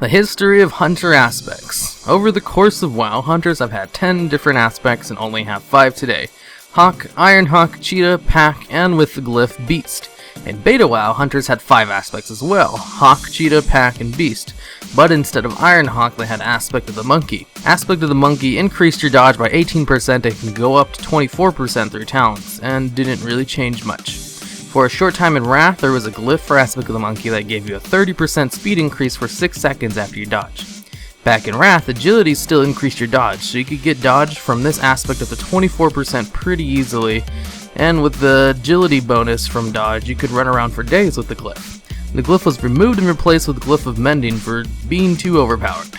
The history of Hunter aspects. Over the course of WoW, Hunters have had 10 different aspects and only have 5 today. Hawk, Ironhawk, Cheetah, Pack, and with the glyph Beast. In Beta WoW, Hunters had 5 aspects as well: Hawk, Cheetah, Pack, and Beast. But instead of Ironhawk, they had Aspect of the Monkey. Aspect of the Monkey increased your dodge by 18% and can go up to 24% through talents, and didn't really change much. For a short time in Wrath, there was a glyph for Aspect of the Monkey that gave you a 30% speed increase for 6 seconds after you dodge. Back in Wrath, Agility still increased your dodge, so you could get dodge from this aspect up to 24% pretty easily, and with the Agility bonus from dodge, you could run around for days with the glyph. The glyph was removed and replaced with the glyph of Mending for being too overpowered.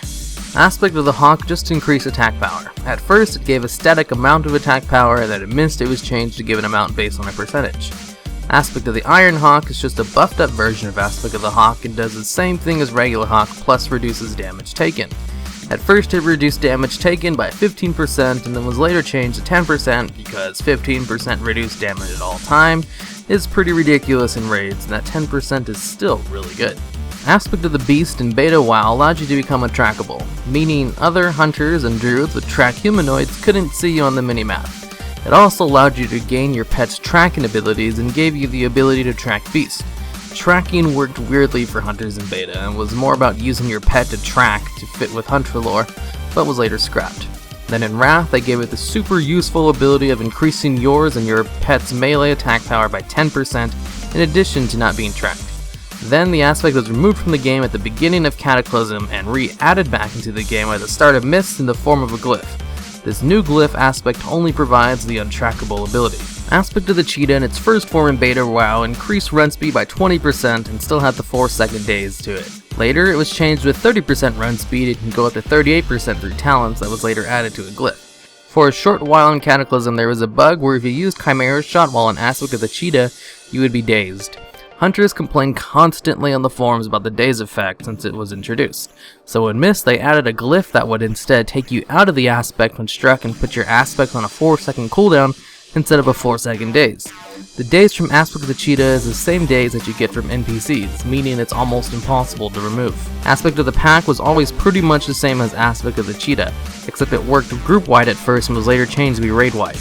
Aspect of the Hawk just increased attack power. At first, it gave a static amount of attack power, and then it missed, it was changed to give an amount based on a percentage. Aspect of the Ironhawk is just a buffed up version of Aspect of the Hawk and does the same thing as regular Hawk, plus reduces damage taken. At first it reduced damage taken by 15% and then was later changed to 10% because 15% reduced damage at all time is pretty ridiculous in raids, and that 10% is still really good. Aspect of the Beast in Beta WoW allowed you to become untrackable, meaning other hunters and druids with track humanoids couldn't see you on the minimap. It also allowed you to gain your pet's tracking abilities and gave you the ability to track beasts. Tracking worked weirdly for hunters in beta and was more about using your pet to track to fit with hunter lore, but was later scrapped. Then in Wrath, they gave it the super useful ability of increasing yours and your pet's melee attack power by 10% in addition to not being tracked. Then the aspect was removed from the game at the beginning of Cataclysm and re-added back into the game at the start of Mist in the form of a glyph. This new glyph aspect only provides the untrackable ability. Aspect of the Cheetah in its first form in Beta WoW increased run speed by 20% and still had the 4-second daze to it. Later, it was changed with 30% run speed. It can go up to 38% through talents that was later added to a glyph. For a short while in Cataclysm, there was a bug where if you used Chimera Shot while an Aspect of the Cheetah, you would be dazed. Hunters complained constantly on the forums about the daze effect since it was introduced. So in Mist, they added a glyph that would instead take you out of the aspect when struck and put your aspect on a 4-second cooldown instead of a 4-second daze. The daze from Aspect of the Cheetah is the same daze that you get from NPCs, meaning it's almost impossible to remove. Aspect of the Pack was always pretty much the same as Aspect of the Cheetah, except it worked group-wide at first and was later changed to be raid-wide.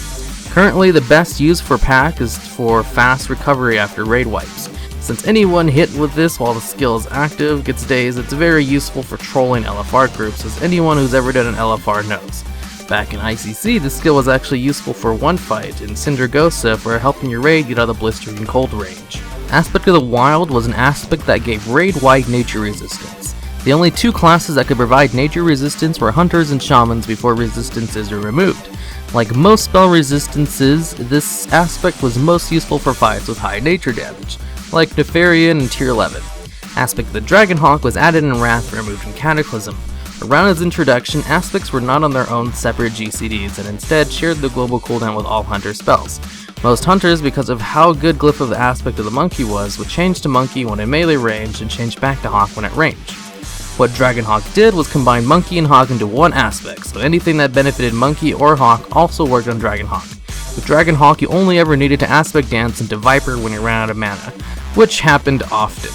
Currently, the best use for Pack is for fast recovery after raid wipes. Since anyone hit with this while the skill is active gets dazed, it's very useful for trolling LFR groups, as anyone who's ever done an LFR knows. Back in ICC, this skill was actually useful for one fight in Syndragosa for helping your raid get out of the blistering cold range. Aspect of the Wild was an aspect that gave raid-wide nature resistance. The only 2 classes that could provide nature resistance were Hunters and Shamans before resistances were removed. Like most spell resistances, this aspect was most useful for fights with high nature damage, like Nefarian and Tier 11. Aspect of the Dragonhawk was added in Wrath and removed in Cataclysm. Around its introduction, aspects were not on their own separate GCDs and instead shared the global cooldown with all hunter spells. Most hunters, because of how good Glyph of the Aspect of the Monkey was, would change to Monkey when in melee range and change back to Hawk when at range. What Dragonhawk did was combine Monkey and Hawk into one aspect, so anything that benefited Monkey or Hawk also worked on Dragonhawk. With Dragonhawk, you only ever needed to aspect dance into Viper when you ran out of mana, which happened often.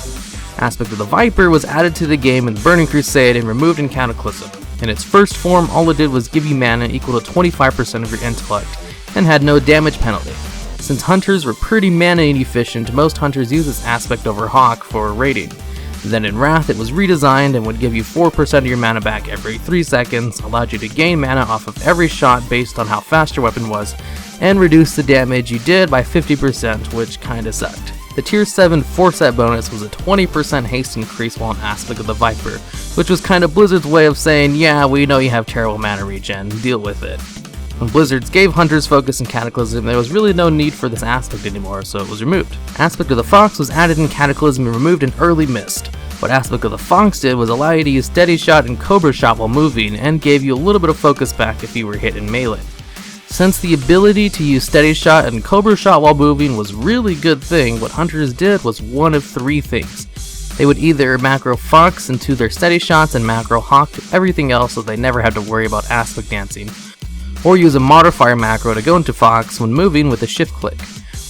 Aspect of the Viper was added to the game in Burning Crusade and removed in Cataclysm. In its first form, all it did was give you mana equal to 25% of your intellect, and had no damage penalty. Since hunters were pretty mana inefficient, most hunters use this aspect over Hawk for raiding. Then in Wrath, it was redesigned and would give you 4% of your mana back every 3 seconds, allowed you to gain mana off of every shot based on how fast your weapon was, and reduced the damage you did by 50%, which kinda sucked. The Tier 7 4-set bonus was a 20% haste increase while an Aspect of the Viper, which was kinda Blizzard's way of saying, yeah, we know you have terrible mana regen, deal with it. When Blizzards gave Hunters focus in Cataclysm, there was really no need for this aspect anymore, so it was removed. Aspect of the Fox was added in Cataclysm and removed in early Mist. What Aspect of the Fox did was allow you to use Steady Shot and Cobra Shot while moving, and gave you a little bit of focus back if you were hit in melee. Since the ability to use Steady Shot and Cobra Shot while moving was a really good thing, what Hunters did was one of 3 things. They would either macro Fox into their Steady Shots and macro Hawk to everything else so they never had to worry about aspect dancing, or use a modifier macro to go into Fox when moving with a shift click.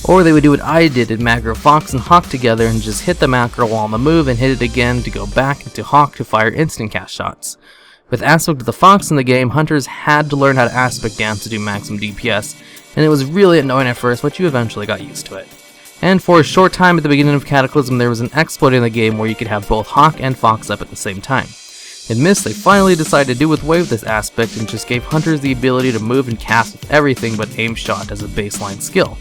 Or they would do what I did and macro Fox and Hawk together and just hit the macro while on the move and hit it again to go back into Hawk to fire instant cast shots. With Aspect of the Fox in the game, hunters had to learn how to aspect dance to do maximum DPS, and it was really annoying at first, but you eventually got used to it. And for a short time at the beginning of Cataclysm, there was an exploit in the game where you could have both Hawk and Fox up at the same time. In Mist, they finally decided to do away with this aspect and just gave hunters the ability to move and cast with everything but aim shot as a baseline skill.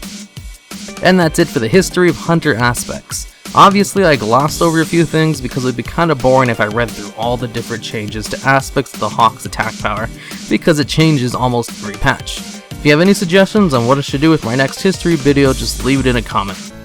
And that's it for the history of Hunter aspects. Obviously I glossed over a few things because it would be kinda boring if I read through all the different changes to aspects of the Hawk's attack power, because it changes almost every patch. If you have any suggestions on what I should do with my next history video, just leave it in a comment.